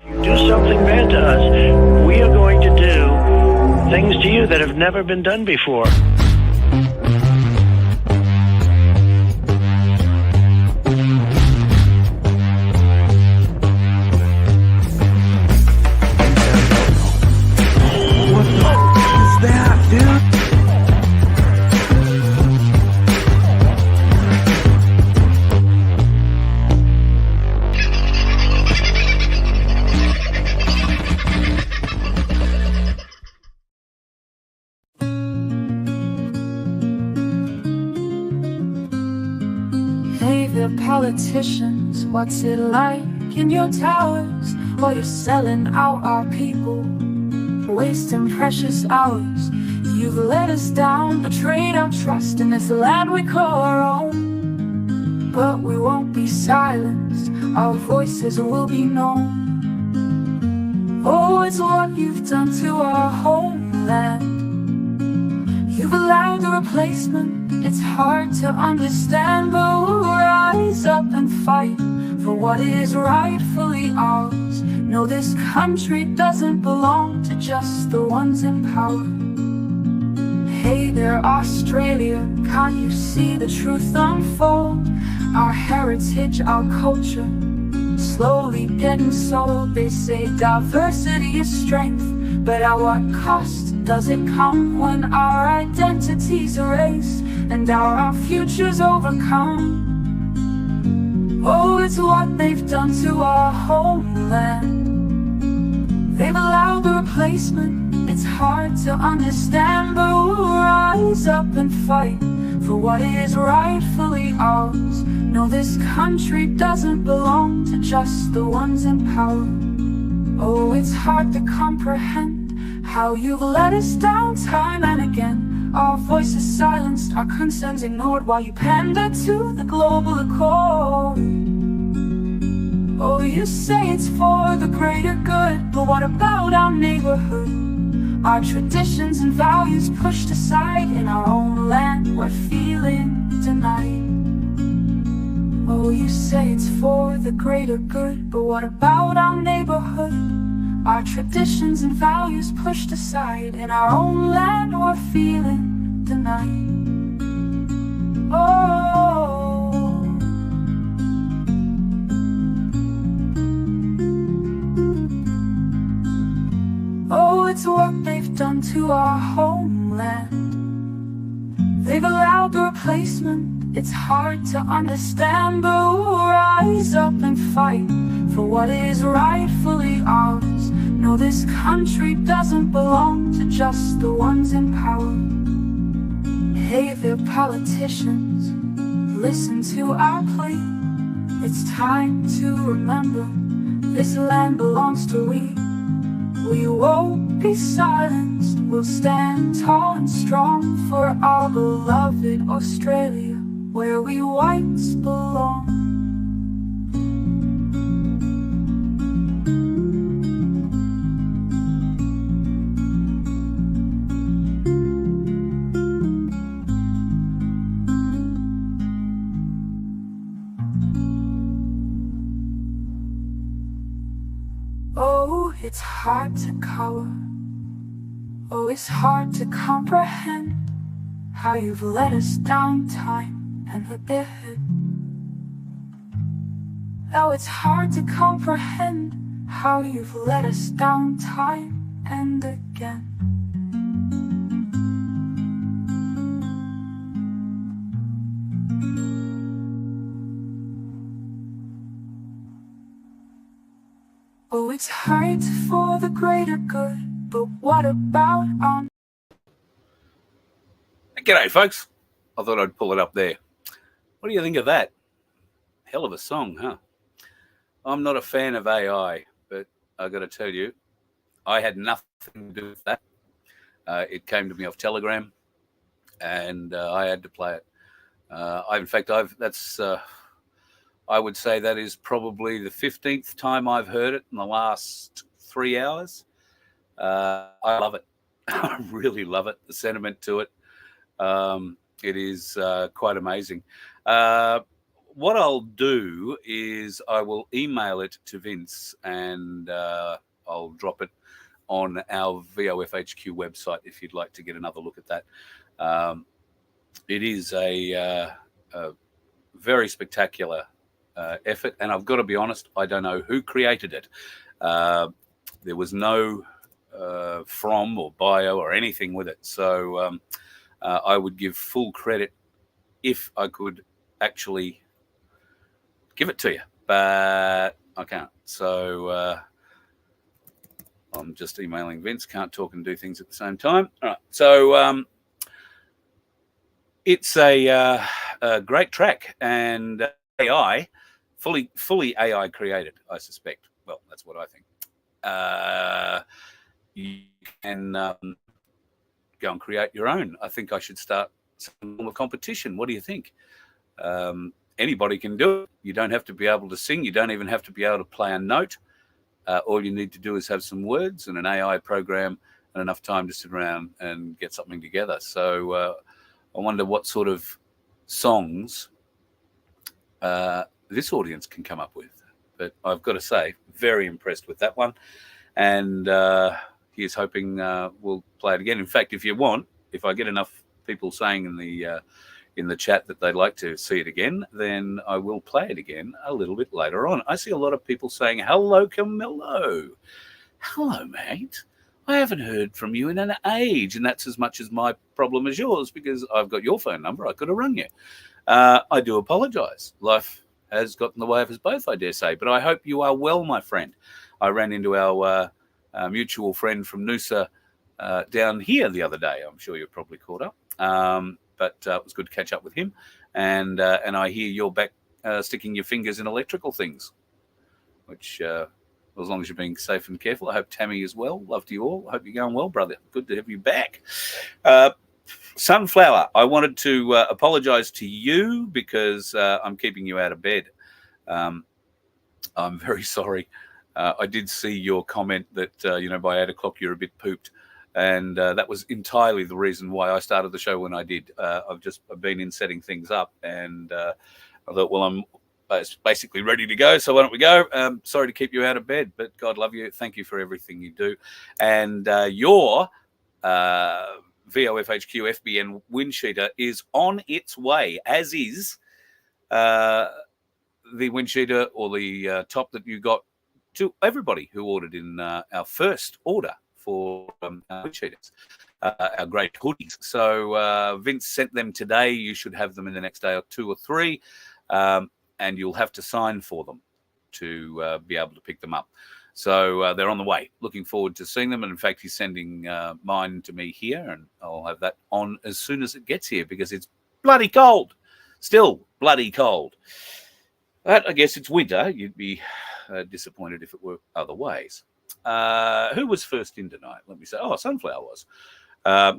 Do something bad to us, we are going to do things to you that have never been done before. Politicians, what's it like in your towers while you're selling out our people, wasting precious hours? You've let us down, betrayed our trust in this land we call our own. But we won't be silenced, our voices will be known. Oh, it's what you've done to our homeland. You've allowed a replacement. It's hard to understand, but we'll rise up and fight for what is rightfully ours. No, this country doesn't belong to just the ones in power. Hey there, Australia, can't you see the truth unfold? Our heritage, our culture, slowly getting sold. They say diversity is strength, but at what cost does it come when our identities erased and our futures overcome? Oh, it's what they've done to our homeland. They've allowed the replacement. It's hard to understand, but we'll rise up and fight for what is rightfully ours. No, this country doesn't belong to just the ones in power. Oh, it's hard to comprehend how you've let us down time and again. Our voices silenced, our concerns ignored, while you pander to the global accord. Oh, you say it's for the greater good, but what about our neighborhood? Our traditions and values pushed aside. In our own land, we're feeling denied. Oh, you say it's for the greater good, but what about our neighborhood? Our traditions and values pushed aside. In our own land, we're feeling denied. Oh, it's what they've done to our homeland. They've allowed the replacement. It's hard to understand, but we'll rise up and fight for what is rightfully ours. No, this country doesn't belong to just the ones in power. Hey there, politicians, listen to our plea. It's time to remember, this land belongs to we. We won't be silenced, we'll stand tall and strong for our beloved Australia, where we whites belong. Oh, it's hard to cover. Oh, it's hard to comprehend how you've let us down time and again. Oh, it's hard to comprehend how you've let us down time and again. Oh, it's hard for the greater good, but what about on? G'day, folks. I thought I'd pull it up there. What do you think of that? Hell of a song, huh? I'm not a fan of AI, but I got to tell you, I had nothing to do with that. It came to me off Telegram, and I had to play it. I would say that is probably the 15th time I've heard it in the last 3 hours. I love it. I really love it. The sentiment to it. It is quite amazing. what I'll do is I will email it to Vince, and I'll drop it on our VOFHQ website if you'd like to get another look at that. It is a very spectacular effort, and I've got to be honest, I don't know who created it. There was no from or bio or anything with it, so I would give full credit if I could actually give it to you, but I can't. So I'm just emailing Vince. Can't talk and do things at the same time. All right. So it's a great track, and AI, fully AI created, I suspect. Well, that's what I think. You can go and create your own. I think I should start some form of competition. What do you think? Anybody can do it. You don't have to be able to sing. You don't even have to be able to play a note. All you need to do is have some words and an AI program and enough time to sit around and get something together. So I wonder what sort of songs this audience can come up with. But I've got to say, very impressed with that one. And here's hoping we'll play it again. In fact, if you want, if I get enough people saying in the chat that they'd like to see it again, then I will play it again a little bit later on. I see a lot of people saying, hello, Camillo. Hello, mate. I haven't heard from you in an age, and that's as much as my problem as yours, because I've got your phone number. I could have rung you. I do apologise. Life has got in the way of us both, I dare say, but I hope you are well, my friend. I ran into our mutual friend from Noosa down here the other day. I'm sure you're probably caught up. But it was good to catch up with him. And I hear you're back sticking your fingers in electrical things, which, as long as you're being safe and careful, I hope Tammy is well. Love to you all. I hope you're going well, brother. Good to have you back. Sunflower, I wanted to apologise to you because I'm keeping you out of bed. I'm very sorry. I did see your comment that, by 8 o'clock you're a bit pooped. And that was entirely the reason why I started the show when I did. I've been in setting things up, and I thought, well, I'm basically ready to go, so why don't we go? Sorry to keep you out of bed, but God love you. Thank you for everything you do. And your VOFHQ FBN windsheeter is on its way, as is the windsheeter or the top that you got to everybody who ordered in our first order for windsheeters, our great hoodies. So Vince sent them today. You should have them in the next day or 2 or 3, and you'll have to sign for them to be able to pick them up. So they're on the way. Looking forward to seeing them. And in fact, he's sending mine to me here, and I'll have that on as soon as it gets here, because it's bloody cold. Still bloody cold. But I guess it's winter. You'd be disappointed if it were otherwise. Who was first in tonight? Let me say. Oh, Sunflower was.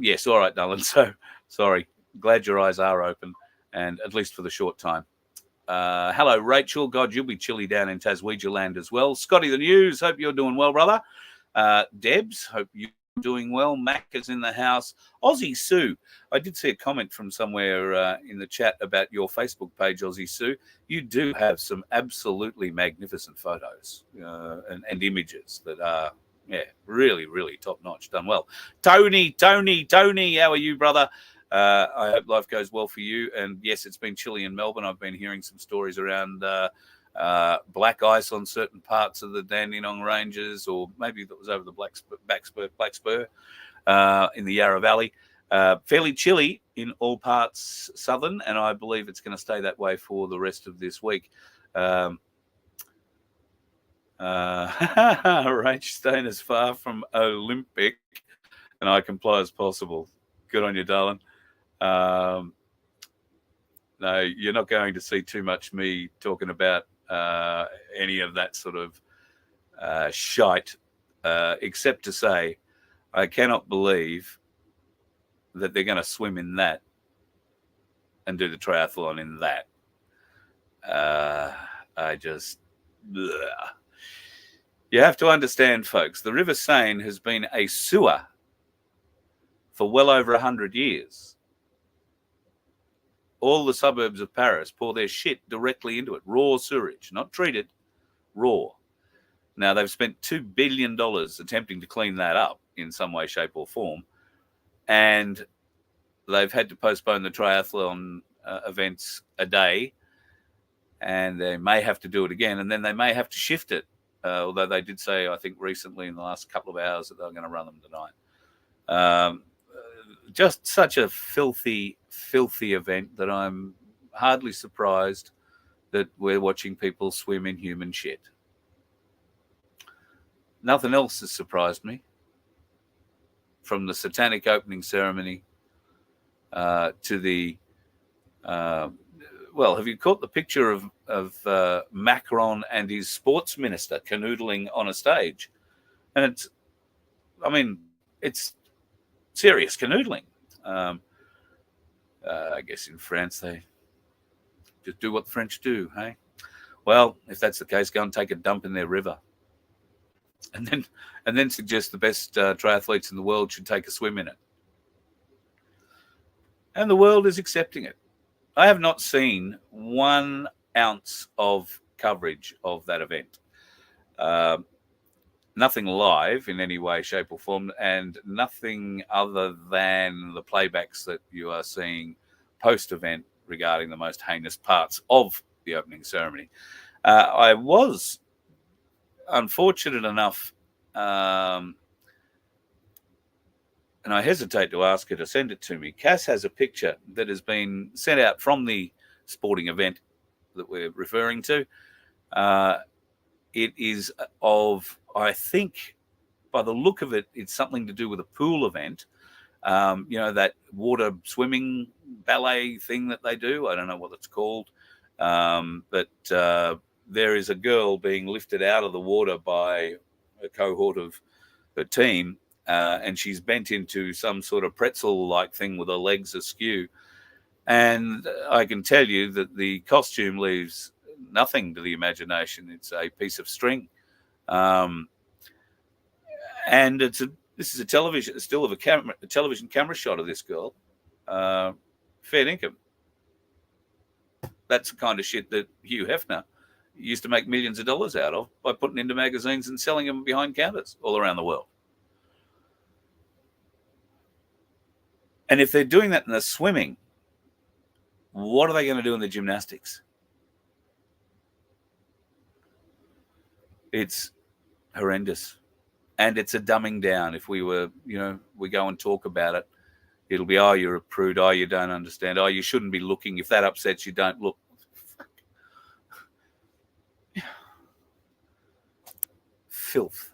Yes, all right, darling. So, sorry. Glad your eyes are open, and at least for the short time. Hello, Rachel. God, you'll be chilly down in Taswegia land as well. Scotty the News, hope you're doing well, brother. Debs, hope you're doing well. Mac is in the house. Aussie Sue, I did see a comment from somewhere in the chat about your Facebook page, Aussie Sue. You do have some absolutely magnificent photos and images that are, really, really top-notch. Done well. Tony, how are you, brother? I hope life goes well for you. And yes, it's been chilly in Melbourne. I've been hearing some stories around black ice on certain parts of the Dandenong Ranges, or maybe that was over the Black Spur in the Yarra Valley. Fairly chilly in all parts southern, and I believe it's going to stay that way for the rest of this week. Rach staying as far from Olympic, and I comply as possible. Good on you, darling. No, you're not going to see too much me talking about any of that sort of shite, except to say I cannot believe that they're going to swim in that and do the triathlon in that. I just... Bleh. You have to understand, folks, the River Seine has been a sewer for well over 100 years. all the suburbs of Paris pour their shit directly into it, raw sewage, not treated, raw. Now, they've spent $2 billion attempting to clean that up in some way, shape, or form, and they've had to postpone the triathlon events a day, and they may have to do it again, and then they may have to shift it, although they did say, I think recently in the last couple of hours, that they're going to run them tonight. Just such a filthy, filthy event that I'm hardly surprised that we're watching people swim in human shit. Nothing else has surprised me, from the satanic opening ceremony to the well, have you caught the picture of Macron and his sports minister canoodling on a stage? And it's serious canoodling. I guess in France they just do what the French do, hey? Well, if that's the case, go and take a dump in their river. And then suggest the best triathletes in the world should take a swim in it. And the world is accepting it. I have not seen 1 ounce of coverage of that event. Nothing live in any way, shape, or form, and nothing other than the playbacks that you are seeing post-event regarding the most heinous parts of the opening ceremony. I was unfortunate enough, and I hesitate to ask her to send it to me. Cass has a picture that has been sent out from the sporting event that we're referring to. It is of, I think, by the look of it, it's something to do with a pool event. That water swimming ballet thing that they do. I don't know what it's called. But there is a girl being lifted out of the water by a cohort of the team, and she's bent into some sort of pretzel-like thing with her legs askew. And I can tell you that the costume leaves nothing to the imagination. It's a piece of string. And this is a television camera shot of this girl. Fair income. That's the kind of shit that Hugh Hefner used to make millions of dollars out of by putting into magazines and selling them behind counters all around the world. And if they're doing that in the swimming, what are they going to do in the gymnastics? It's horrendous. And it's a dumbing down. If we were, we go and talk about it, it'll be, oh, you're a prude. Oh, you don't understand. Oh, you shouldn't be looking. If that upsets you, don't look. Filth.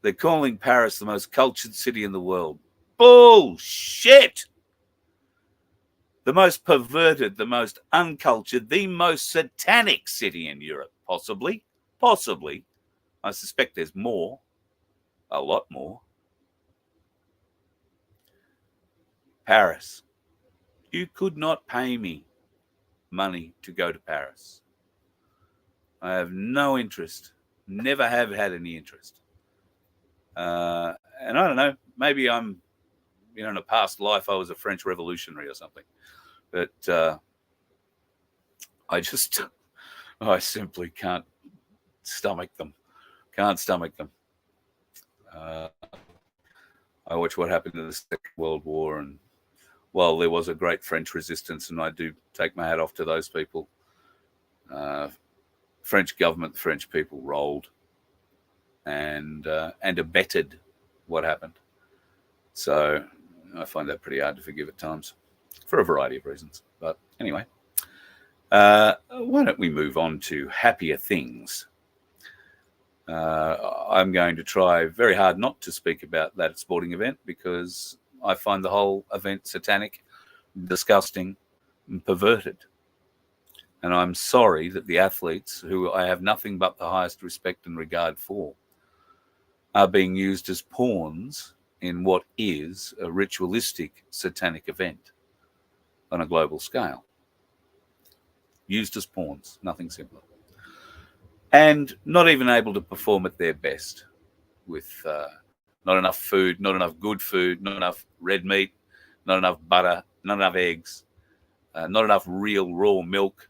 They're calling Paris the most cultured city in the world. Bullshit. The most perverted, the most uncultured, the most satanic city in Europe, possibly. I suspect there's more, a lot more. Paris. You could not pay me money to go to Paris. I have no interest, never have had any interest. And I don't know, maybe I'm, in a past life I was a French revolutionary or something. But I simply can't stomach them. I watched what happened in the Second World War, and while there was a great French resistance, and I do take my hat off to those people, French government, French people rolled and abetted what happened. So I find that pretty hard to forgive at times for a variety of reasons. But anyway, why don't we move on to happier things? I'm going to try very hard not to speak about that sporting event because I find the whole event satanic, disgusting, and perverted. And I'm sorry that the athletes, who I have nothing but the highest respect and regard for, are being used as pawns in what is a ritualistic satanic event on a global scale. Used as pawns, nothing simpler. And not even able to perform at their best with not enough food, not enough good food, not enough red meat, not enough butter, not enough eggs, not enough real raw milk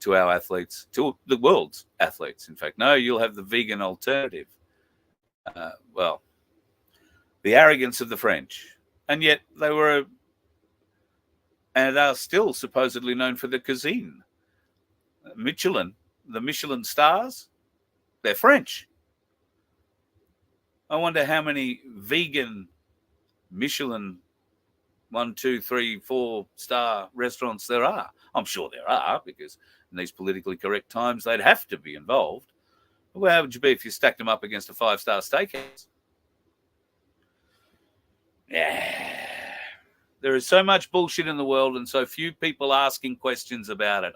to our athletes, to the world's athletes. In fact, no, you'll have the vegan alternative. Well, the arrogance of the French. And yet they were, and are still supposedly known for the cuisine. Michelin, the Michelin stars, they're French. I wonder how many vegan Michelin 1, 2, 3, 4-star restaurants there are. I'm sure there are, because in these politically correct times, they'd have to be involved. Well, how would you be if you stacked them up against a 5-star steakhouse? Yeah. There is so much bullshit in the world and so few people asking questions about it.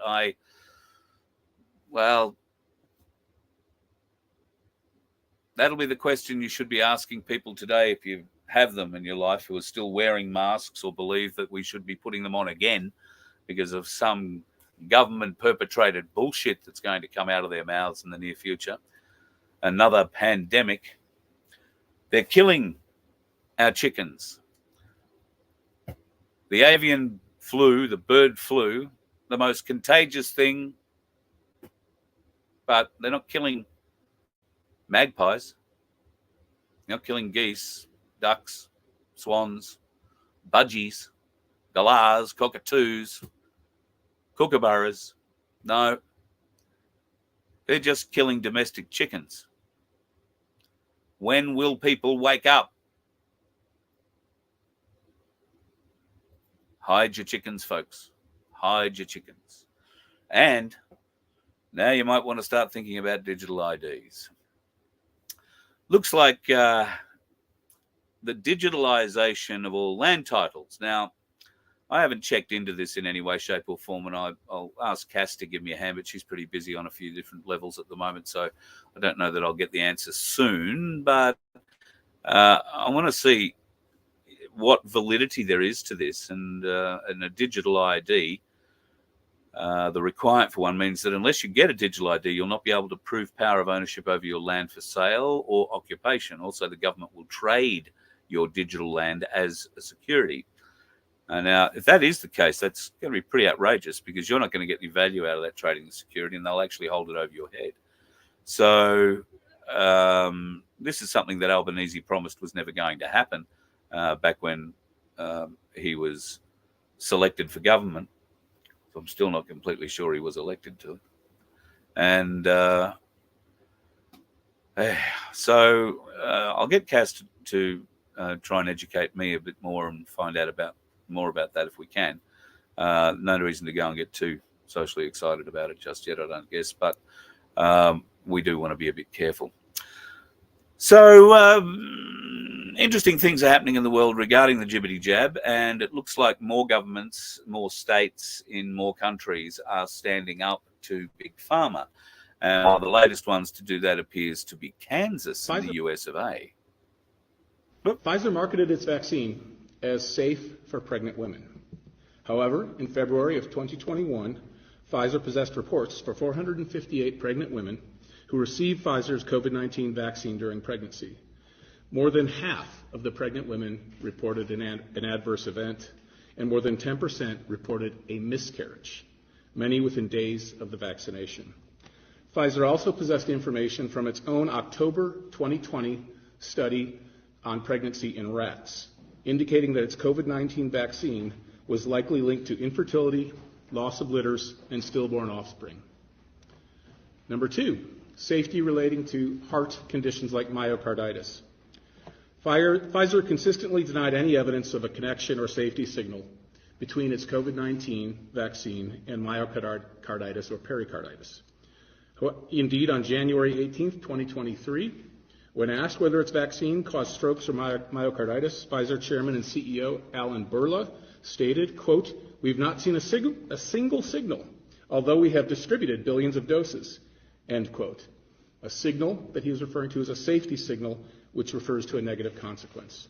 Well, that'll be the question you should be asking people today if you have them in your life who are still wearing masks or believe that we should be putting them on again because of some government-perpetrated bullshit that's going to come out of their mouths in the near future. Another pandemic. They're killing our chickens. The avian flu, the bird flu, the most contagious thing, but they're not killing magpies. They're not killing geese, ducks, swans, budgies, galahs, cockatoos, kookaburras. No, they're just killing domestic chickens. When will people wake up? Hide your chickens, folks. Hide your chickens. And now you might want to start thinking about digital IDs. Looks like the digitalization of all land titles. Now, I haven't checked into this in any way, shape or form, and I'll ask Cass to give me a hand, but she's pretty busy on a few different levels at the moment, so I don't know that I'll get the answer soon, but I want to see what validity there is to this, and a digital ID, the requirement for one means that unless you get a digital ID, you'll not be able to prove power of ownership over your land for sale or occupation. Also, the government will trade your digital land as a security. Now, if that is the case, that's going to be pretty outrageous because you're not going to get any value out of that trading the security, and they'll actually hold it over your head. So this is something that Albanese promised was never going to happen back when he was selected for government. So I'm still not completely sure he was elected to it. And so I'll get Cass to try and educate me a bit more and find out more about that if we can. No reason to go and get too socially excited about it just yet, I don't guess, but we do want to be a bit careful. So interesting things are happening in the world regarding the jibbity jab, and it looks like more governments, more states in more countries are standing up to Big Pharma. The latest ones to do that appears to be Kansas in the US of A. Pfizer marketed its vaccine as safe for pregnant women. However, in February of 2021, Pfizer possessed reports for 458 pregnant women who received Pfizer's COVID-19 vaccine during pregnancy. More than half of the pregnant women reported an adverse event, and more than 10% reported a miscarriage, many within days of the vaccination. Pfizer also possessed information from its own October 2020 study on pregnancy in rats, indicating that its COVID-19 vaccine was likely linked to infertility, loss of litters, and stillborn offspring. Number 2, safety relating to heart conditions like myocarditis. Pfizer consistently denied any evidence of a connection or safety signal between its COVID-19 vaccine and myocarditis or pericarditis. Indeed, on January 18th, 2023, when asked whether its vaccine caused strokes or myocarditis, Pfizer chairman and CEO Alan Berla stated, quote, "We've not seen a single signal, although we have distributed billions of doses," end quote. A signal that he was referring to as a safety signal, which refers to a negative consequence.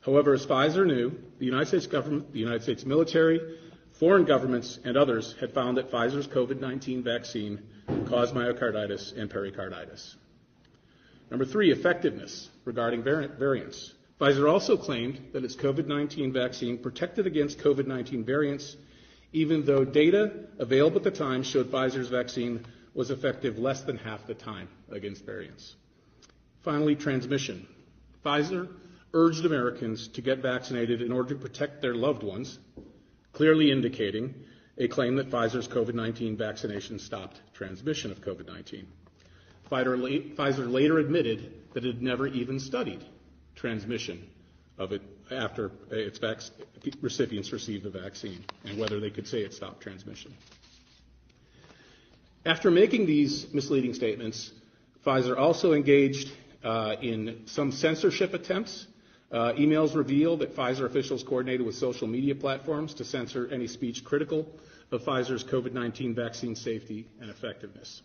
However, as Pfizer knew, the United States government, the United States military, foreign governments, and others had found that Pfizer's COVID-19 vaccine caused myocarditis and pericarditis. Number 3, effectiveness regarding variants. Pfizer also claimed that its COVID-19 vaccine protected against COVID-19 variants, even though data available at the time showed Pfizer's vaccine was effective less than half the time against variants. Finally, transmission. Pfizer urged Americans to get vaccinated in order to protect their loved ones, clearly indicating a claim that Pfizer's COVID-19 vaccination stopped transmission of COVID-19. Pfizer later admitted that it had never even studied transmission of it after its recipients received the vaccine and whether they could say it stopped transmission. After making these misleading statements, Pfizer also engaged in some censorship attempts. Emails reveal that Pfizer officials coordinated with social media platforms to censor any speech critical of Pfizer's COVID-19 vaccine safety and effectiveness.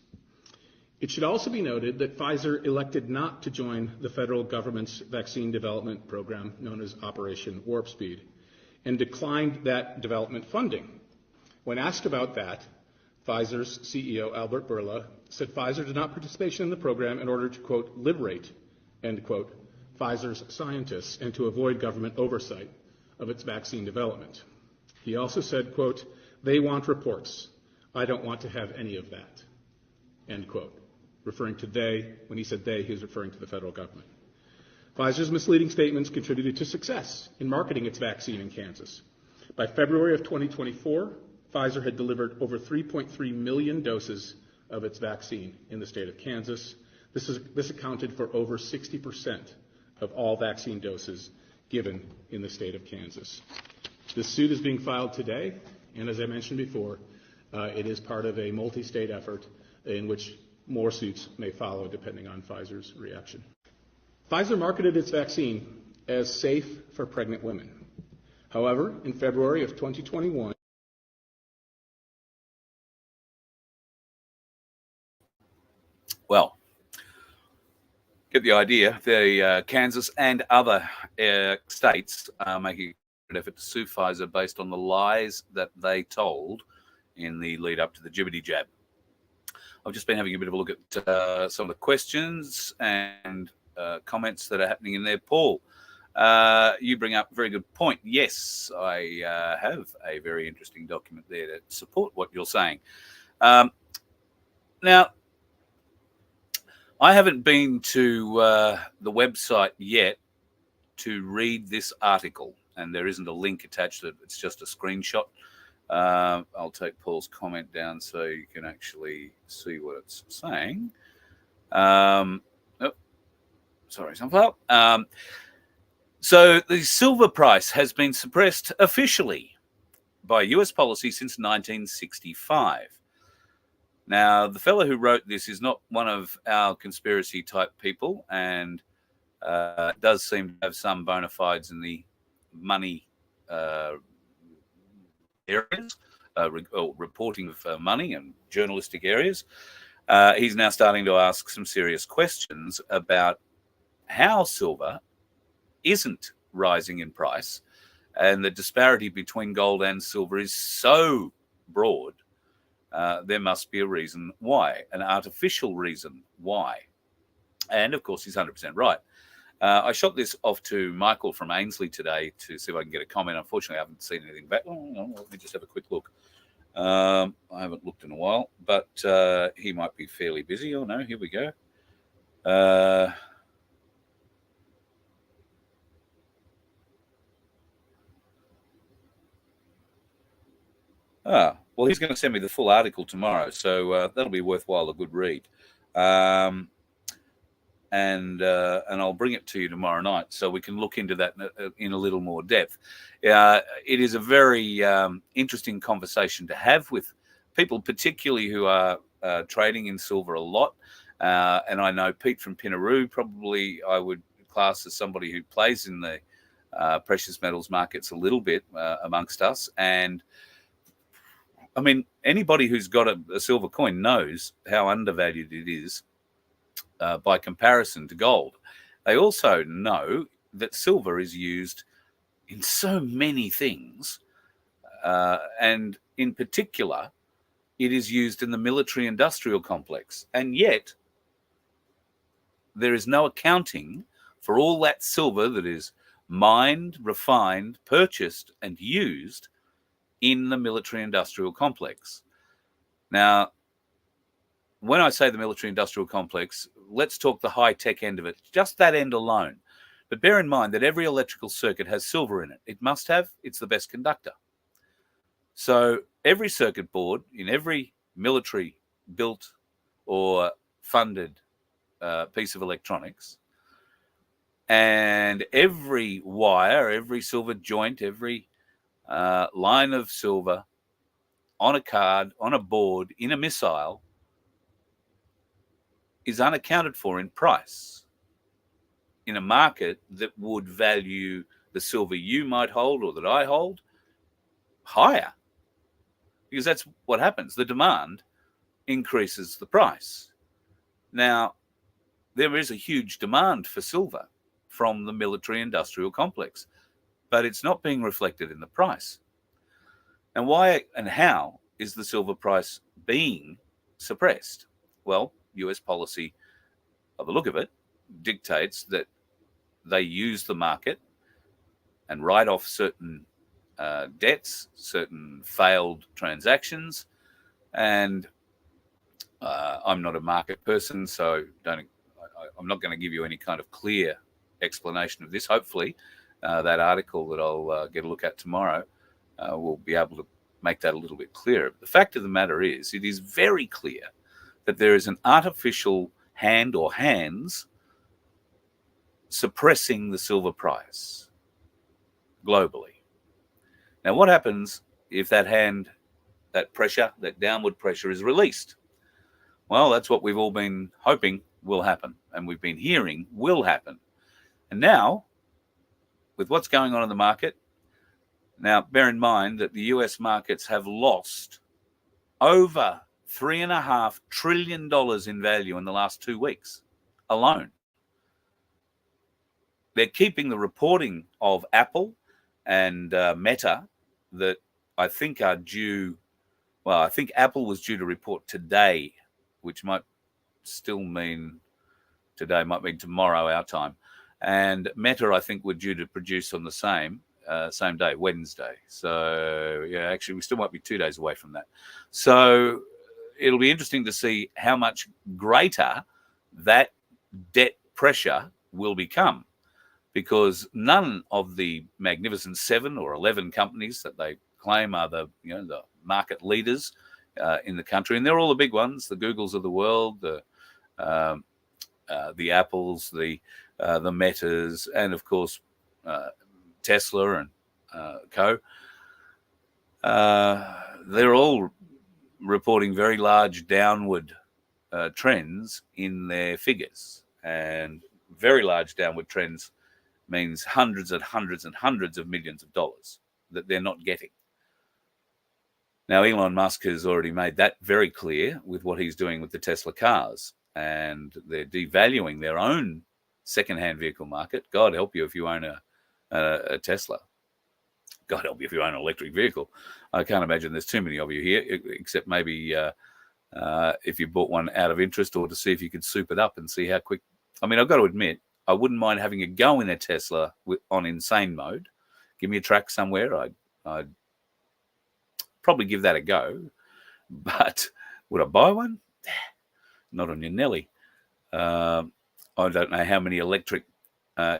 It should also be noted that Pfizer elected not to join the federal government's vaccine development program known as Operation Warp Speed and declined that development funding. When asked about that, Pfizer's CEO, Albert Bourla, said Pfizer did not participate in the program in order to, quote, liberate, end quote, Pfizer's scientists and to avoid government oversight of its vaccine development. He also said, quote, they want reports. I don't want to have any of that, end quote. Referring to they, when he said they, he was referring to the federal government. Pfizer's misleading statements contributed to success in marketing its vaccine in Kansas. By February of 2024, Pfizer had delivered over 3.3 million doses of its vaccine in the state of Kansas. This accounted for over 60% of all vaccine doses given in the state of Kansas. This suit is being filed today, and as I mentioned before, it is part of a multi-state effort in which more suits may follow depending on Pfizer's reaction. Pfizer marketed its vaccine as safe for pregnant women. However, in February of 2021, Well, get the idea. The Kansas and other states are making an effort to sue Pfizer based on the lies that they told in the lead up to the Jibbity Jab. I've just been having a bit of a look at some of the questions and comments that are happening in there. Paul, you bring up a very good point. Yes, I have a very interesting document there to support what you're saying. Now, I haven't been to the website yet to read this article, and there isn't a link attached to it. It's just a screenshot. I'll take Paul's comment down so you can actually see what it's saying. Sorry, sunflower. So the silver price has been suppressed officially by US policy since 1965. Now, the fellow who wrote this is not one of our conspiracy type people and does seem to have some bona fides in the money areas, reporting of money and journalistic areas. He's now starting to ask some serious questions about how silver isn't rising in price, and the disparity between gold and silver is so broad. There must be a reason why, an artificial reason why. And of course, he's 100% right. I shot this off to Michael from Ainsley today to see if I can get a comment. Unfortunately, I haven't seen anything back. Let me just have a quick look. I haven't looked in a while, but he might be fairly busy. Oh, no, here we go. Well, he's going to send me the full article tomorrow, so that'll be worthwhile, a good read. And I'll bring it to you tomorrow night so we can look into that in a little more depth. It is a very interesting conversation to have with people, particularly who are trading in silver a lot. And I know Pete from Pinaroo, probably I would class as somebody who plays in the precious metals markets a little bit amongst us. And I mean, anybody who's got a silver coin knows how undervalued it is by comparison to gold. They also know that silver is used in so many things, and in particular, it is used in the military-industrial complex. And yet, there is no accounting for all that silver that is mined, refined, purchased, and used in the military-industrial complex. Now, when I say the military-industrial complex, let's talk the high-tech end of it, just that end alone. But bear in mind that every electrical circuit has silver in it. It must have. It's the best conductor. So every circuit board in every military-built or funded piece of electronics, and every wire, every silver joint, every line of silver on a card, on a board, in a missile, is unaccounted for in price in a market that would value the silver you might hold or that I hold higher, because that's what happens. The demand increases the price. Now, there is a huge demand for silver from the military-industrial complex, but it's not being reflected in the price. And why and how is the silver price being suppressed? Well, US policy, by the look of it, dictates that they use the market and write off certain debts, certain failed transactions. And I'm not a market person, so I'm not going to give you any kind of clear explanation of this. Hopefully, that article that I'll get a look at tomorrow will be able to make that a little bit clearer. But the fact of the matter is, it is very clear that there is an artificial hand or hands suppressing the silver price globally. Now, what happens if that hand, that pressure, that downward pressure is released? Well, that's what we've all been hoping will happen, and we've been hearing will happen. And now, with what's going on in the market, now bear in mind that the US markets have lost over $3.5 trillion in value in the last 2 weeks alone. They're keeping the reporting of Apple and Meta that I think are due. Well, I think Apple was due to report today, which might still mean today, might mean tomorrow our time. And Meta, I think, were due to produce on the same day, Wednesday. So, yeah, actually, we still might be 2 days away from that. So it'll be interesting to see how much greater that debt pressure will become, because none of the magnificent 7 or 11 companies that they claim are the market leaders in the country, and they're all the big ones, the Googles of the world, the Apples, the Metas, and of course Tesla and co. They're all reporting very large downward trends in their figures, and very large downward trends means hundreds and hundreds and hundreds of millions of dollars that they're not getting. Now, Elon Musk has already made that very clear with what he's doing with the Tesla cars, and they're devaluing their own second-hand vehicle market. God help you if you own a Tesla. God help you if you own an electric vehicle. I can't imagine there's too many of you here, except maybe if you bought one out of interest or to see if you could soup it up and see how quick. I mean, I've got to admit, I wouldn't mind having a go in a Tesla on insane mode. Give me a track somewhere, I'd probably give that a go. But would I buy one? Not on your Nelly. I don't know how many electric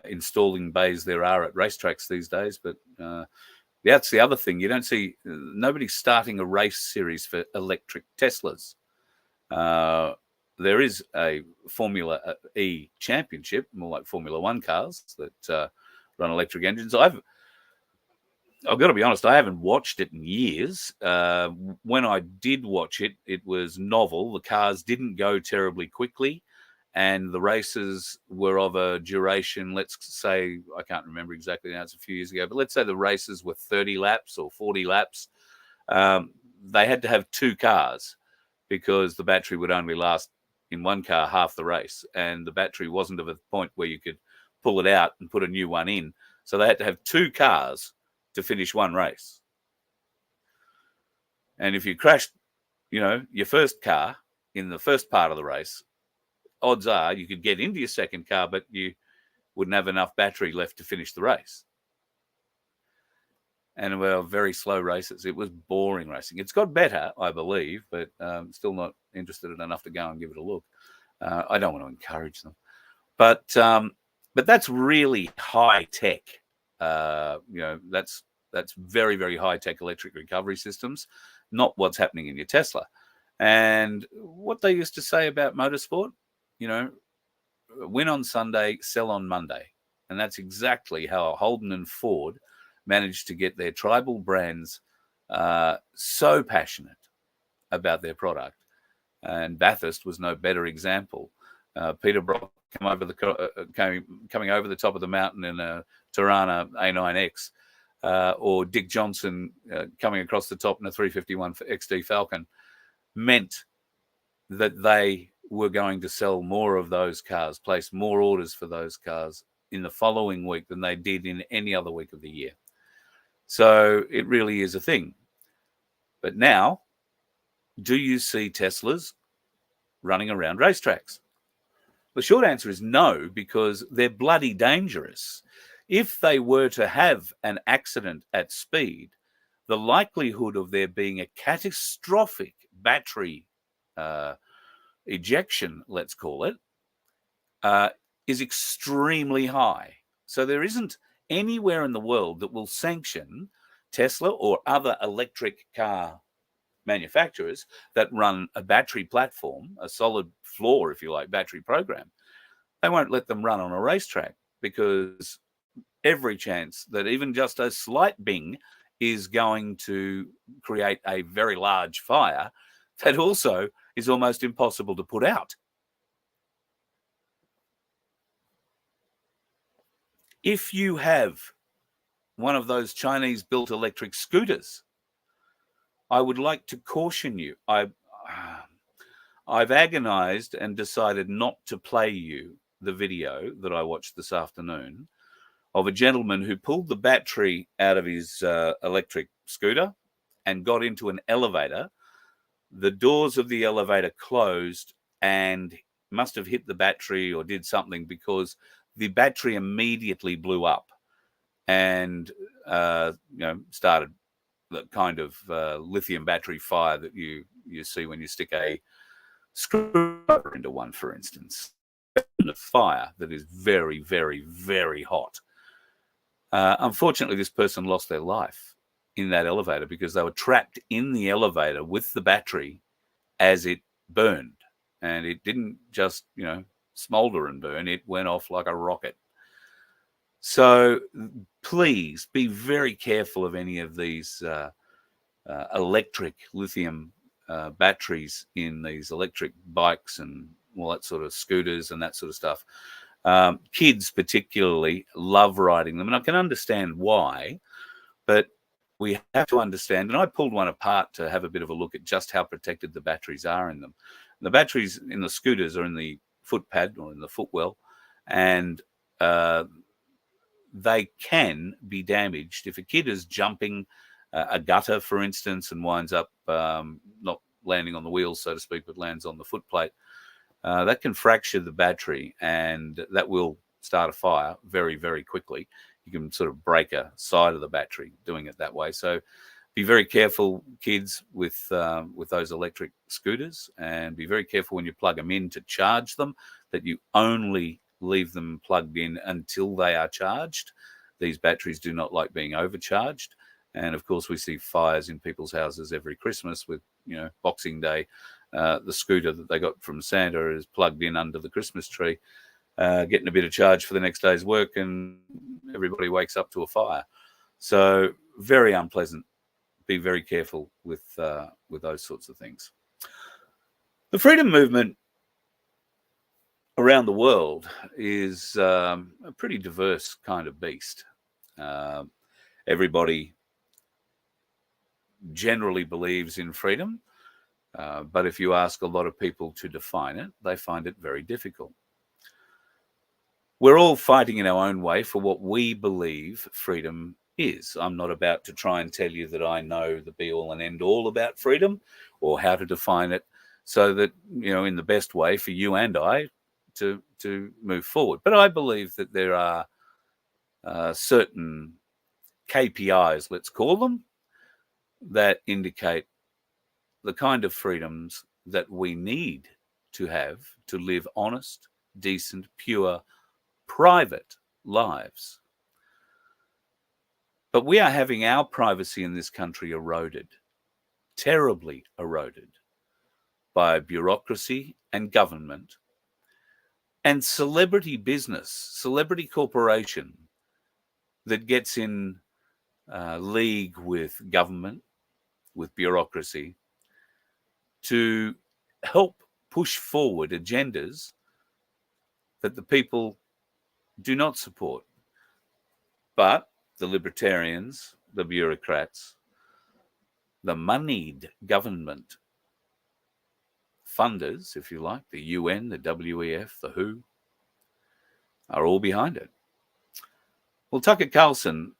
installing bays there are at racetracks these days, but that's the other thing. You don't see nobody starting a race series for electric Teslas. There is a Formula E championship, more like Formula One cars that run electric engines. I've got to be honest, I haven't watched it in years. When I did watch it, it was novel. The cars didn't go terribly quickly, and the races were of a duration, let's say, I can't remember exactly now, it's a few years ago, but let's say the races were 30 laps or 40 laps. They had to have 2 cars because the battery would only last in one car half the race, and the battery wasn't of a point where you could pull it out and put a new one in. So they had to have 2 cars to finish one race. And if you crashed, your first car in the first part of the race, odds are you could get into your second car, but you wouldn't have enough battery left to finish the race. And we were very slow races. It was boring racing. It's got better, I believe, but still not interested enough to go and give it a look. I don't want to encourage them. But that's really high tech. That's very, very high tech electric recovery systems, not what's happening in your Tesla. And what they used to say about motorsport, win on Sunday, sell on Monday. And that's exactly how Holden and Ford managed to get their tribal brands so passionate about their product. And Bathurst was no better example. Peter Brock coming over the top of the mountain in a Tirana A9X, or Dick Johnson coming across the top in a 351 XD Falcon, meant that they were going to sell more of those cars, place more orders for those cars in the following week than they did in any other week of the year. So it really is a thing. But now, do you see Teslas running around racetracks? The short answer is no, because they're bloody dangerous. If they were to have an accident at speed, the likelihood of there being a catastrophic battery ejection, let's call it, is extremely high. So there isn't anywhere in the world that will sanction Tesla or other electric car manufacturers that run a battery platform, a solid floor, if you like, battery program. They won't let them run on a racetrack, because every chance that even just a slight bing is going to create a very large fire that also is almost impossible to put out. If you have one of those Chinese-built electric scooters, I would like to caution you. I've agonized and decided not to play you the video that I watched this afternoon of a gentleman who pulled the battery out of his electric scooter and got into an elevator. The doors of the elevator closed and must have hit the battery or did something, because the battery immediately blew up and started the kind of lithium battery fire that you see when you stick a screwdriver into one, for instance. A fire that is very, very, very hot. Unfortunately, this person lost their life in that elevator because they were trapped in the elevator with the battery as it burned. And it didn't just, smolder and burn. It went off like a rocket. So please be very careful of any of these electric lithium batteries in these electric bikes and all that sort of scooters and that sort of stuff. Kids particularly love riding them, and I can understand why, but we have to understand, and I pulled one apart to have a bit of a look at just how protected the batteries are in them. The batteries in the scooters are in the foot pad or in the footwell, and they can be damaged if a kid is jumping a gutter, for instance, and winds up not landing on the wheels, so to speak, but lands on the foot plate. That can fracture the battery, and that will start a fire very, very quickly. You can sort of break a side of the battery doing it that way. So be very careful, kids, with those electric scooters, and be very careful when you plug them in to charge them, that you only leave them plugged in until they are charged. These batteries do not like being overcharged. And of course, we see fires in people's houses every Christmas with, Boxing Day. The scooter that they got from Santa is plugged in under the Christmas tree, getting a bit of charge for the next day's work, and everybody wakes up to a fire. So very unpleasant. Be very careful with those sorts of things. The freedom movement around the world is a pretty diverse kind of beast. Everybody generally believes in freedom, but if you ask a lot of people to define it, they find it very difficult. We're all fighting in our own way for what we believe freedom is. I'm not about to try and tell you that I know the be-all and end-all about freedom or how to define it so that, in the best way for you and I to move forward. But I believe that there are certain KPIs, let's call them, that indicate the kind of freedoms that we need to have to live honest, decent, pure, private lives. But we are having our privacy in this country eroded, terribly eroded, by bureaucracy and government and celebrity business, celebrity corporation that gets in league with government, with bureaucracy, to help push forward agendas that the people do not support. But the libertarians, the bureaucrats, the moneyed government funders, if you like, the UN, the WEF, the WHO, are all behind it. Well, Tucker Carlson,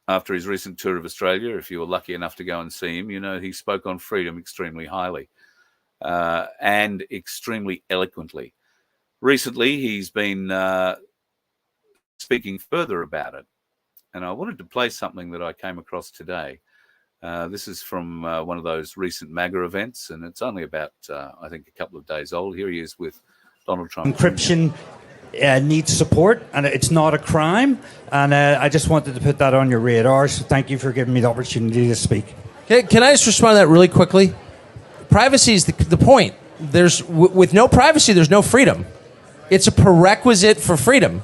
after his recent tour of Australia, if you were lucky enough to go and see him, you know, he spoke on freedom extremely highly and extremely eloquently. Recently, he's been speaking further about it. And I wanted to play something that I came across today. This is from one of those recent MAGA events, and it's only about, I think, a couple of days old. Here he is with Donald Trump. Encryption needs support, and it's not a crime. And I just wanted to put that on your radar. So thank you for giving me the opportunity to speak. Can I just respond to that really quickly? Privacy is the point. With no privacy, there's no freedom. It's a prerequisite for freedom.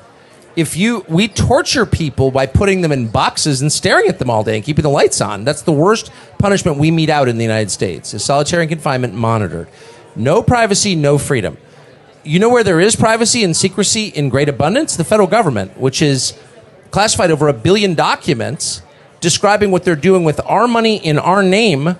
We torture people by putting them in boxes and staring at them all day and keeping the lights on. That's the worst punishment we mete out in the United States, is solitary confinement monitored. No privacy, no freedom. You know where there is privacy and secrecy in great abundance? The federal government, which is classified over 1 billion documents describing what they're doing with our money in our name.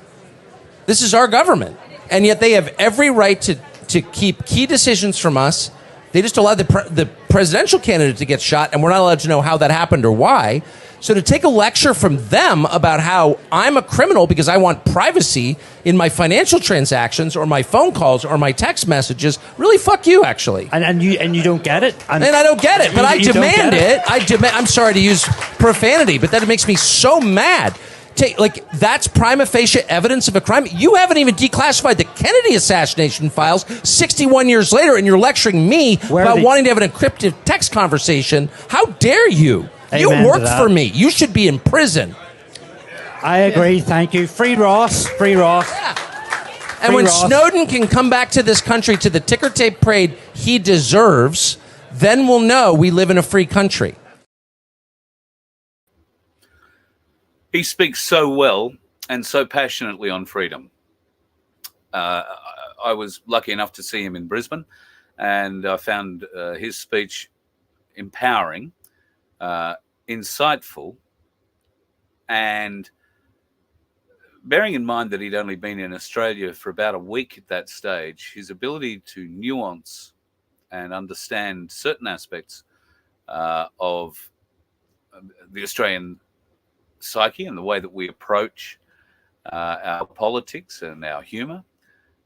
This is our government. And yet they have every right to keep key decisions from us. They just allowed the presidential candidate to get shot, and we're not allowed to know how that happened or why. So to take a lecture from them about how I'm a criminal because I want privacy in my financial transactions or my phone calls or my text messages, really fuck you, actually. And you don't get it? And I don't get it, but I demand it. I'm sorry to use profanity, but that makes me so mad. That's prima facie evidence of a crime. You haven't even declassified the Kennedy assassination files 61 years later, and you're lecturing me about wanting to have an encrypted text conversation. How dare you? You worked for me. You should be in prison. I agree. Thank you. Free Ross. Free Ross. Yeah. And when Snowden can come back to this country to the ticker tape parade he deserves, then we'll know we live in a free country. He speaks so well and so passionately on freedom. I was lucky enough to see him in Brisbane, and I found his speech empowering, insightful, and bearing in mind that he'd only been in Australia for about a week at that stage, his ability to nuance and understand certain aspects of the Australian psyche and the way that we approach our politics and our humour.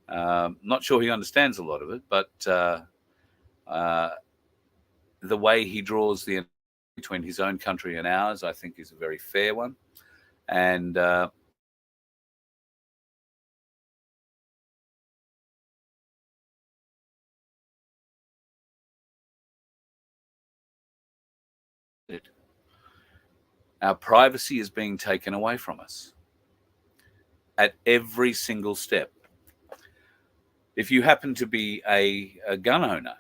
Not sure he understands a lot of it, but the way he draws the between his own country and ours, I think, is a very fair one. And our privacy is being taken away from us at every single step. If you happen to be a gun owner,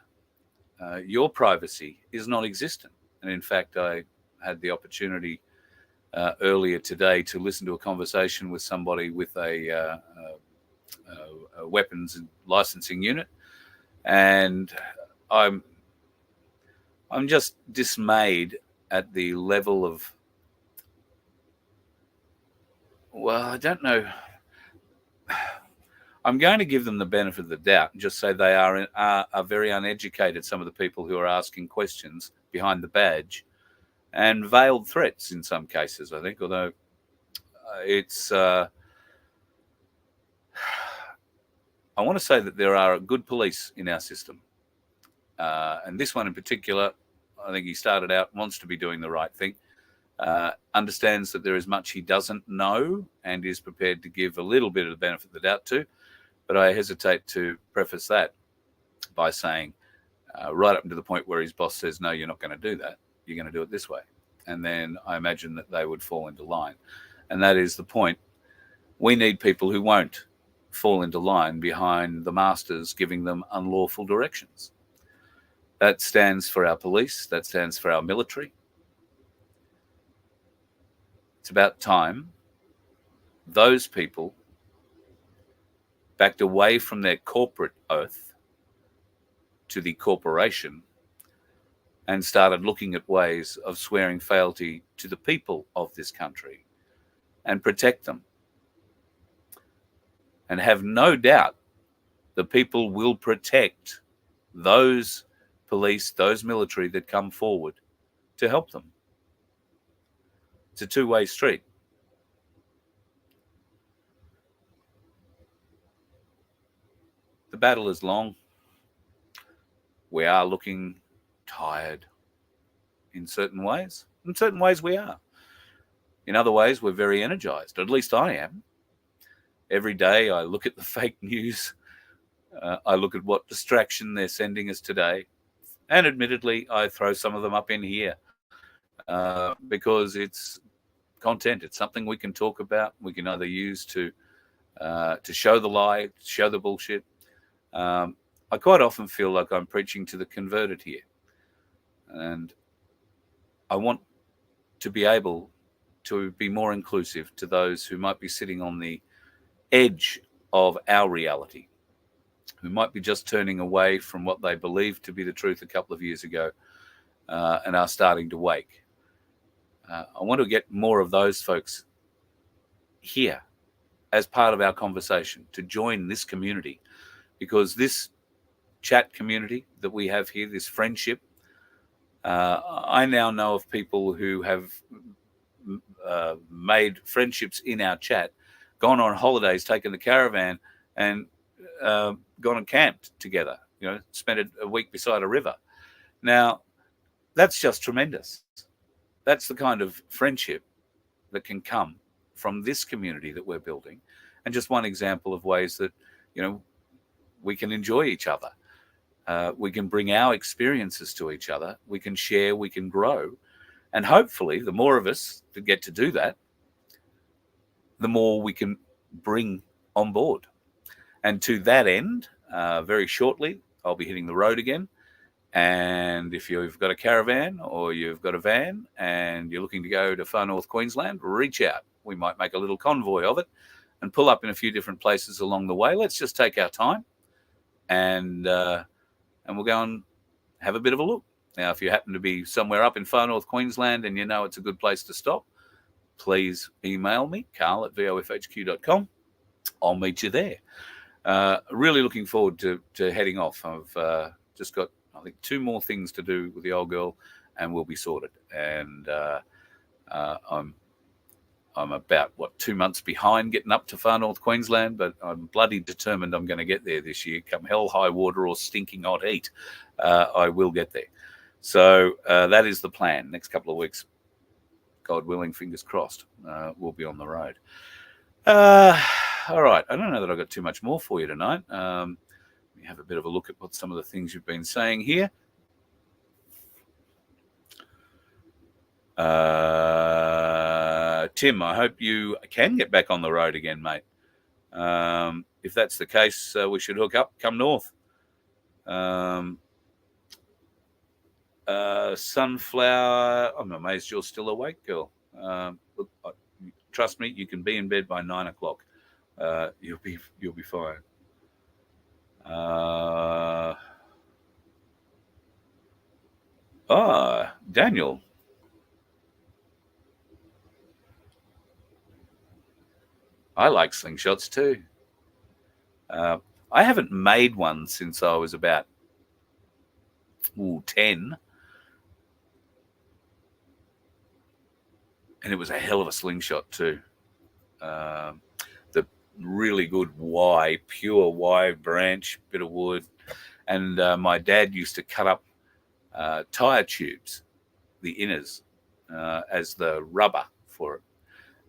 your privacy is non-existent. And in fact, I had the opportunity earlier today to listen to a conversation with somebody with a weapons licensing unit, and I'm just dismayed at the level of, well, I don't know. I'm going to give them the benefit of the doubt and just say they are very uneducated, some of the people who are asking questions behind the badge, and veiled threats in some cases, I think, although it's... I want to say that there are good police in our system. And this one in particular, I think he started out, wants to be doing the right thing, understands that there is much he doesn't know and is prepared to give a little bit of the benefit of the doubt to. But I hesitate to preface that by saying right up to the point where his boss says, no, you're not going to do that. You're going to do it this way. And then I imagine that they would fall into line. And that is the point. We need people who won't fall into line behind the masters giving them unlawful directions. That stands for our police. That stands for our military. It's about time those people backed away from their corporate oath to the corporation and started looking at ways of swearing fealty to the people of this country and protect them. And have no doubt the people will protect those police, those military that come forward to help them. It's a two-way street. The battle is long. We are looking tired in certain ways. In certain ways we are. In other ways we're very energized. At least I am. Every day I look at the fake news. I look at what distraction they're sending us today. And admittedly, I throw some of them up in here because it's content. It's something we can talk about. We can either use to show the lie, show the bullshit. I quite often feel like I'm preaching to the converted here. And I want to be able to be more inclusive to those who might be sitting on the edge of our reality, who might be just turning away from what they believed to be the truth a couple of years ago and are starting to wake. I want to get more of those folks here as part of our conversation, to join this community, because this chat community that we have here, this friendship, I now know of people who have made friendships in our chat, gone on holidays, taken the caravan and gone and camped together, spent a week beside a river. Now, that's just tremendous. That's the kind of friendship that can come from this community that we're building. And just one example of ways that, we can enjoy each other. We can bring our experiences to each other. We can share, we can grow. And hopefully the more of us that get to do that, the more we can bring on board. And to that end, very shortly, I'll be hitting the road again. And if you've got a caravan or you've got a van and you're looking to go to far north Queensland, reach out. We might make a little convoy of it and pull up in a few different places along the way. Let's just take our time and we'll go and have a bit of a look. Now, if you happen to be somewhere up in far north Queensland and it's a good place to stop, please email me, carl@vofhq.com. I'll meet you there. Really looking forward to heading off. I've just got, I think, 2 more things to do with the old girl and we'll be sorted. And I'm about, 2 months behind getting up to far north Queensland, but I'm bloody determined I'm going to get there this year. Come hell, high water or stinking hot heat, I will get there. So that is the plan. Next couple of weeks, God willing, fingers crossed, we'll be on the road. All right. I don't know that I've got too much more for you tonight. We have a bit of a look at what some of the things you've been saying here. Tim, I hope you can get back on the road again, mate. If that's the case, we should hook up, come north. Sunflower, I'm amazed you're still awake, girl. Look, trust me, you can be in bed by 9 o'clock. You'll be fine. Daniel. I like slingshots too. I haven't made one since I was about 10. And it was a hell of a slingshot too. The really good pure Y branch, bit of wood. And my dad used to cut up tire tubes, the inners, as the rubber for it.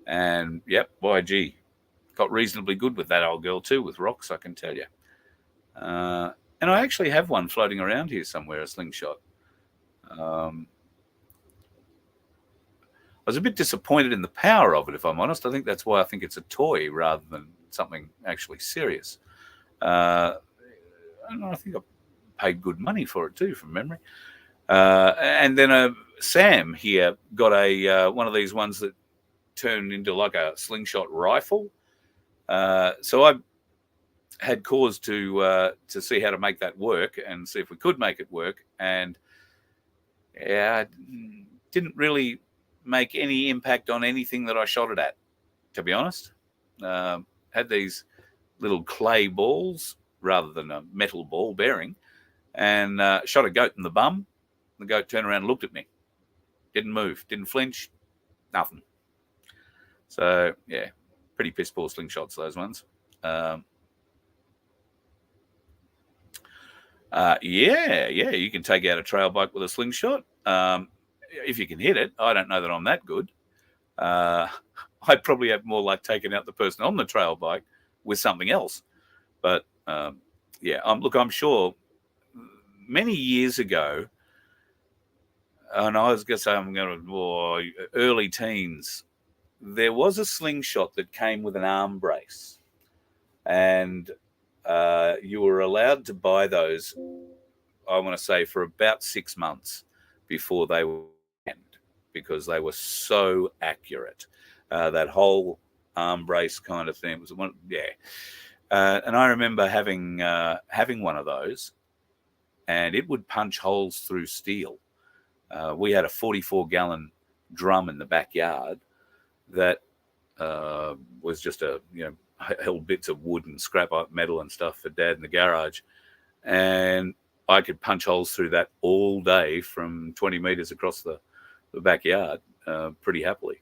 And yep, YG got reasonably good with that old girl too, with rocks, I can tell you. And I actually have one floating around here somewhere, a slingshot. I was a bit disappointed in the power of it, if I'm honest. I think that's why I think it's a toy rather than something actually serious. And I think I paid good money for it too, from memory. And then Sam here got a one of these ones that turned into like a slingshot rifle. So I had cause to see how to make that work and see if we could make it work. And yeah, I didn't really make any impact on anything that I shot it at, to be honest. Had these little clay balls rather than a metal ball bearing, and shot a goat in the bum. The goat turned around and looked at me. Didn't move, didn't flinch, nothing. So, yeah, pretty piss poor slingshots, those ones. Yeah, you can take out a trail bike with a slingshot. If you can hit it. I don't know that I'm that good. I'd probably have more luck taking out the person on the trail bike with something else. But, yeah, I'm sure many years ago, and I was going to say early teens, there was a slingshot that came with an arm brace. And you were allowed to buy those, I want to say, for about 6 months before they were banned, because they were so accurate. That whole arm brace kind of thing was one, yeah. And I remember having one of those, and it would punch holes through steel. We had a 44-gallon drum in the backyard that was just held bits of wood and scrap metal and stuff for Dad in the garage, and I could punch holes through that all day from 20 meters across the backyard pretty happily.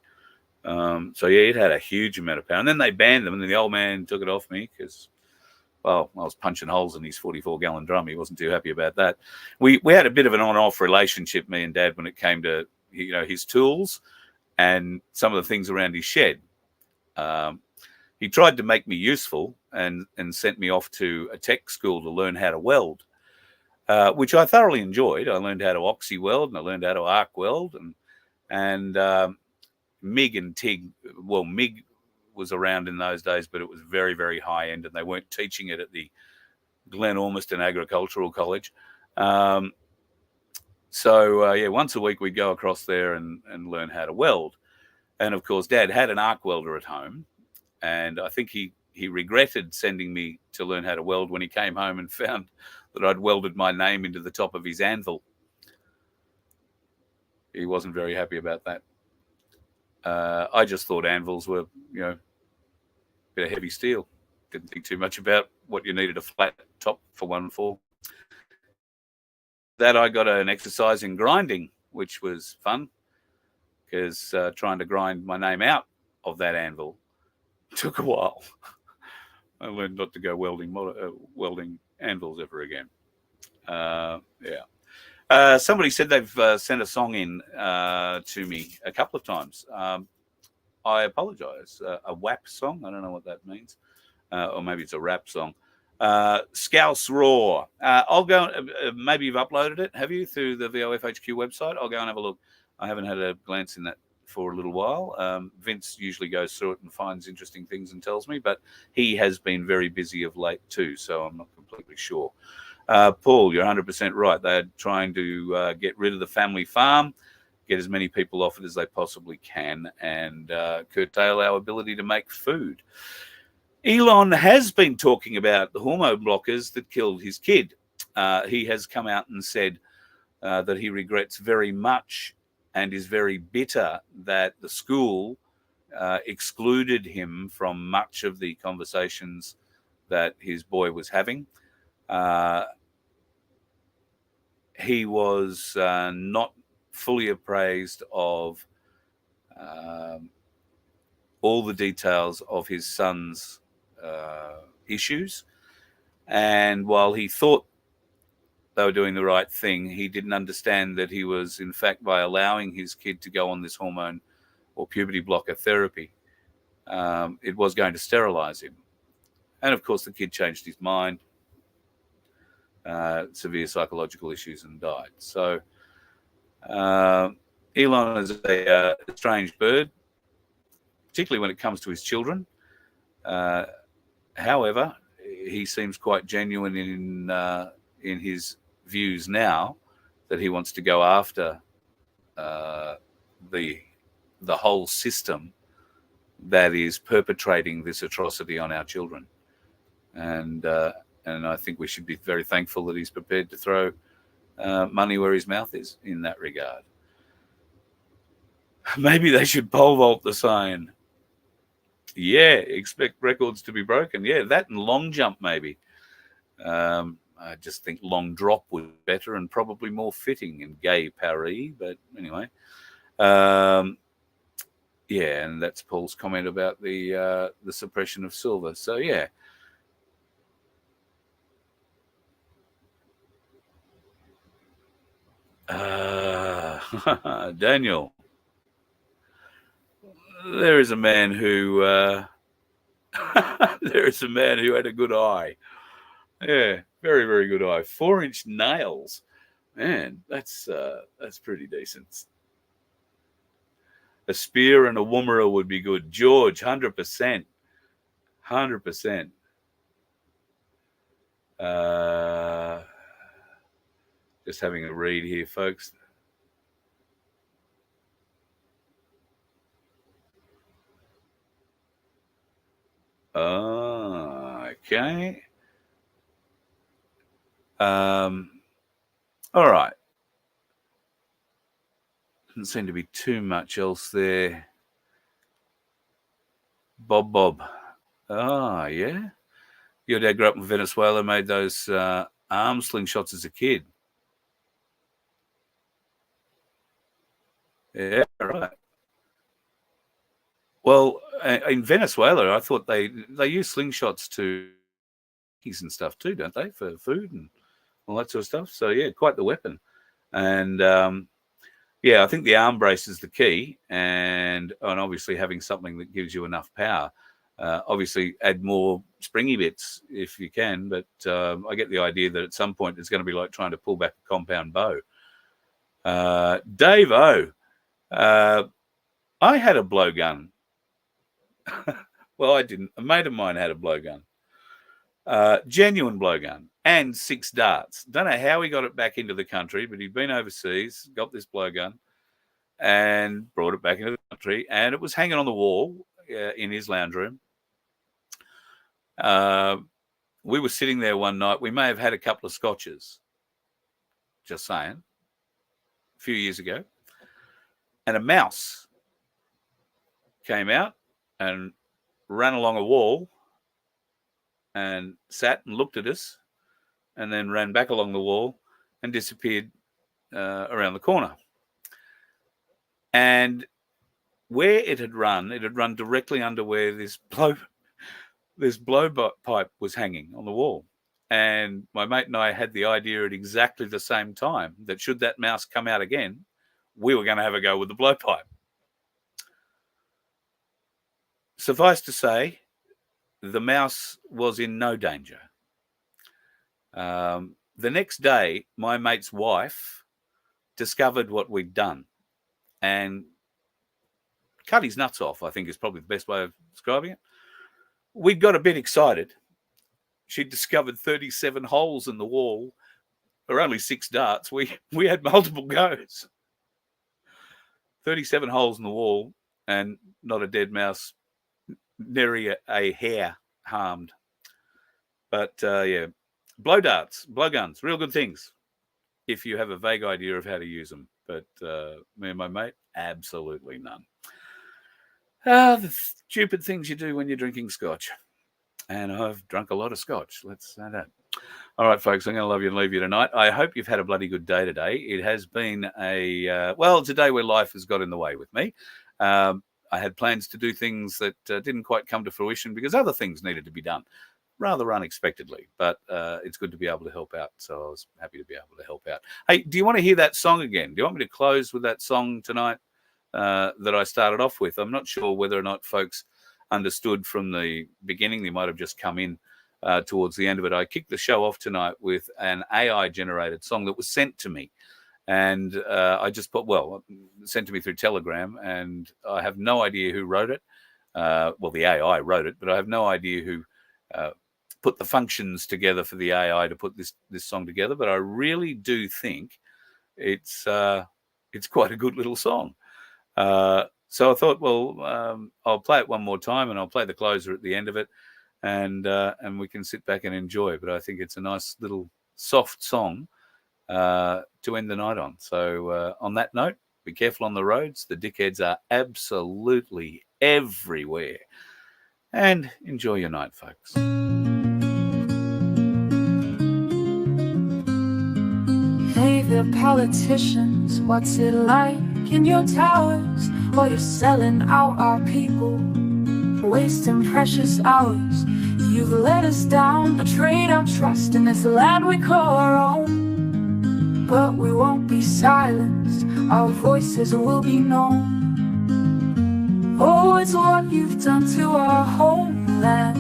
So yeah, it had a huge amount of power, and then they banned them, and then the old man took it off me because, well, I was punching holes in his 44-gallon drum. He wasn't too happy about that. We had a bit of an on-off relationship, me and Dad, when it came to his tools and some of the things around his shed. He tried to make me useful and sent me off to a tech school to learn how to weld, which I thoroughly enjoyed. I learned how to oxy weld, and I learned how to arc weld, and MIG and TIG. Well, MIG was around in those days, but it was very, very high end, and they weren't teaching it at the Glen Ormiston Agricultural College. So yeah, once a week we'd go across there and learn how to weld. And of course, Dad had an arc welder at home, and I think he regretted sending me to learn how to weld when he came home and found that I'd welded my name into the top of his anvil. He wasn't very happy about that. I just thought anvils were, a bit of heavy steel. Didn't think too much about what you needed a flat top for one for. That I got an exercise in grinding, which was fun, because trying to grind my name out of that anvil took a while. I learned not to go welding anvils ever again. Yeah. Somebody said they've sent a song in to me a couple of times. I apologize. A WAP song? I don't know what that means. Or maybe it's a rap song. Scouse Raw. I'll go. Maybe you've uploaded it, have you, through the VOFHQ website? I'll go and have a look. I haven't had a glance in that for a little while. Vince usually goes through it and finds interesting things and tells me, but he has been very busy of late too, so I'm not completely sure. Paul, you're 100% right. They're trying to get rid of the family farm, get as many people off it as they possibly can, and curtail our ability to make food. Elon has been talking about the hormone blockers that killed his kid. He has come out and said that he regrets very much and is very bitter that the school excluded him from much of the conversations that his boy was having. He was not fully appraised of all the details of his son's issues. And while he thought they were doing the right thing. He didn't understand that he was, in fact, by allowing his kid to go on this hormone or puberty blocker therapy, it was going to sterilize him. And of course, the kid changed his mind, severe psychological issues, and died. So Elon is a strange bird, particularly when it comes to his children. However, he seems quite genuine in his views now that he wants to go after the whole system that is perpetrating this atrocity on our children. And I think we should be very thankful that he's prepared to throw money where his mouth is in that regard. Maybe they should pole vault the sign. Yeah, expect records to be broken. Yeah, that and long jump maybe. I just think long drop would be better and probably more fitting in gay Paris. But anyway, yeah, and that's Paul's comment about the suppression of silver. So yeah. Daniel, there is a man who there is a man who had a good eye. Yeah, very, very good eye. 4-inch nails, man. That's pretty decent. A spear and a woomera would be good. George, 100%, 100%. Just having a read here, folks. Okay. All right. Doesn't seem to be too much else there. Bob. Oh, yeah. Your dad grew up in Venezuela, made those arm slingshots as a kid. Yeah, right. Well, in Venezuela, I thought they use slingshots to and stuff too, don't they, for food and all that sort of stuff? So yeah, quite the weapon. And yeah, I think the arm brace is the key, and obviously having something that gives you enough power. Obviously, add more springy bits if you can, but I get the idea that at some point it's going to be like trying to pull back a compound bow. Dave O, I had a blowgun. Well, I didn't. A mate of mine had a blowgun. Genuine blowgun and 6 darts. Don't know how he got it back into the country, but he'd been overseas, got this blowgun, and brought it back into the country. And it was hanging on the wall in his lounge room. We were sitting there one night. We may have had a couple of scotches, just saying, a few years ago. And a mouse came out and ran along a wall and sat and looked at us, and then ran back along the wall and disappeared around the corner. And where it had run directly under where this blow pipe was hanging on the wall. And my mate and I had the idea at exactly the same time that should that mouse come out again, we were going to have a go with the blowpipe. Suffice to say, the mouse was in no danger. The next day, my mate's wife discovered what we'd done and cut his nuts off, I think is probably the best way of describing it. We got a bit excited. She discovered 37 holes in the wall. There were only 6 darts. We had multiple goes. 37 holes in the wall and not a dead mouse, nary a hair harmed. But yeah, blow darts, blow guns, real good things if you have a vague idea of how to use them. But me and my mate, absolutely none. The stupid things you do when you're drinking scotch. And I've drunk a lot of scotch. Let's say that. All right, folks, I'm going to love you and leave you tonight. I hope you've had a bloody good day today. It has been it's a day where life has got in the way with me. I had plans to do things that didn't quite come to fruition because other things needed to be done. rather unexpectedly. But it's good to be able to help out. So I was happy to be able to help out. Hey, do you want to hear that song again? Do you want me to close with that song tonight that I started off with? I'm not sure whether or not folks understood from the beginning. They might have just come in towards the end of it. I kicked the show off tonight with an AI-generated song that was sent to me. And I just put, sent to me through Telegram, and I have no idea who wrote it. The AI wrote it, but I have no idea who put the functions together for the AI to put this song together. But I really do think it's quite a good little song. So I thought, I'll play it one more time, and I'll play the closer at the end of it, and we can sit back and enjoy. But I think it's a nice little soft song to end the night on. So on that note, be careful on the roads. The dickheads are absolutely everywhere. And enjoy your night, folks. Hey there, politicians, what's it like in your towers? While you're selling out our people, wasting precious hours. You've let us down, betrayed our trust in this land we call our own. But we won't be silenced, our voices will be known. Oh, it's what you've done to our homeland.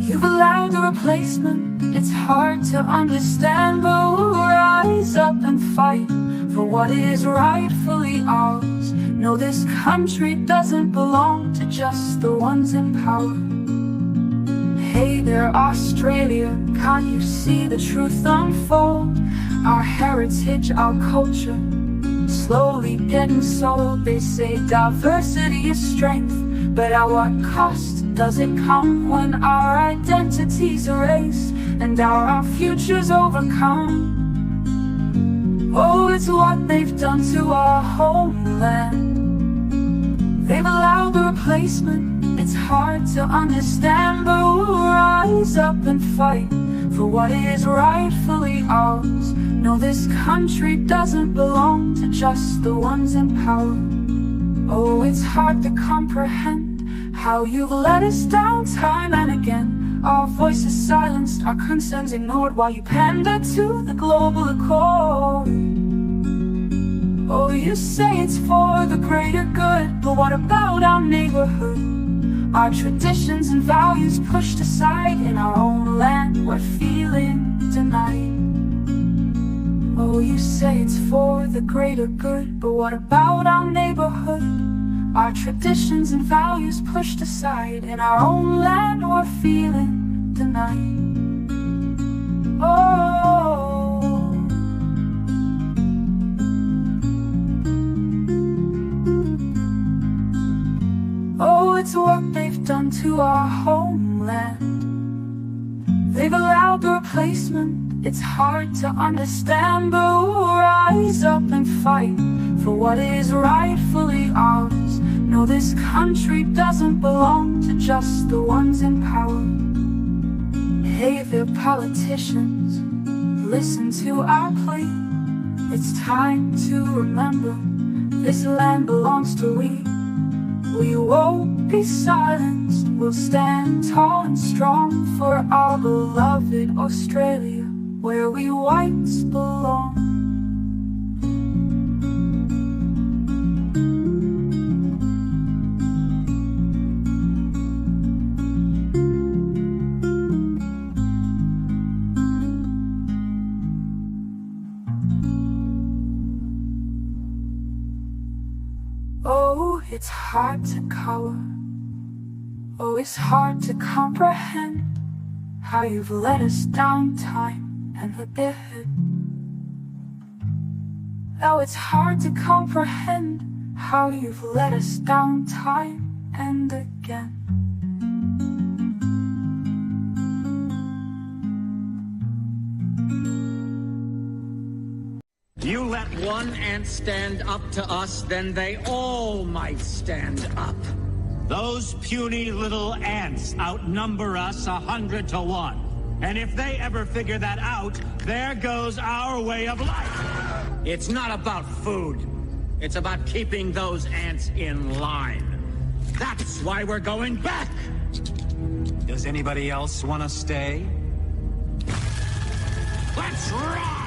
You've allowed a replacement, it's hard to understand, but we'll rise up and fight for what is rightfully ours. No, this country doesn't belong to just the ones in power. Hey there, Australia, can't you see the truth unfold? Our heritage, our culture, slowly getting sold. They say diversity is strength, but at what cost does it come when our identities erased and our futures overcome? Oh, it's what they've done to our homeland. They've allowed the replacement, it's hard to understand, but we'll rise up and fight for what is rightfully ours. No, this country doesn't belong to just the ones in power. Oh, it's hard to comprehend how you've let us down time and again. Our voices silenced, our concerns ignored, while you pander to the global accord. Oh, you say it's for the greater good, but what about our neighborhood? Our traditions and values pushed aside. In our own land, we're feeling denied. Oh, you say it's for the greater good, but what about our neighborhood? Our traditions and values pushed aside. In our own land, we're feeling denied. Oh, it's what they've done to our homeland. They've allowed the replacement, it's hard to understand, but we'll rise up and fight for what is rightfully ours. No, this country doesn't belong to just the ones in power. Hey there, politicians, listen to our plea. It's time to remember, this land belongs to we. We won't be silenced, we'll stand tall and strong for our beloved Australia, where we whites belong. Oh, it's hard to cower. Oh, it's hard to comprehend how you've let us down time and again. Oh, it's hard to comprehend how you've let us down time and again. You let one ant stand up to us, then they all might stand up. Those puny little ants outnumber us 100 to 1. And if they ever figure that out, there goes our way of life. It's not about food. It's about keeping those ants in line. That's why we're going back. Does anybody else want to stay? Let's rock!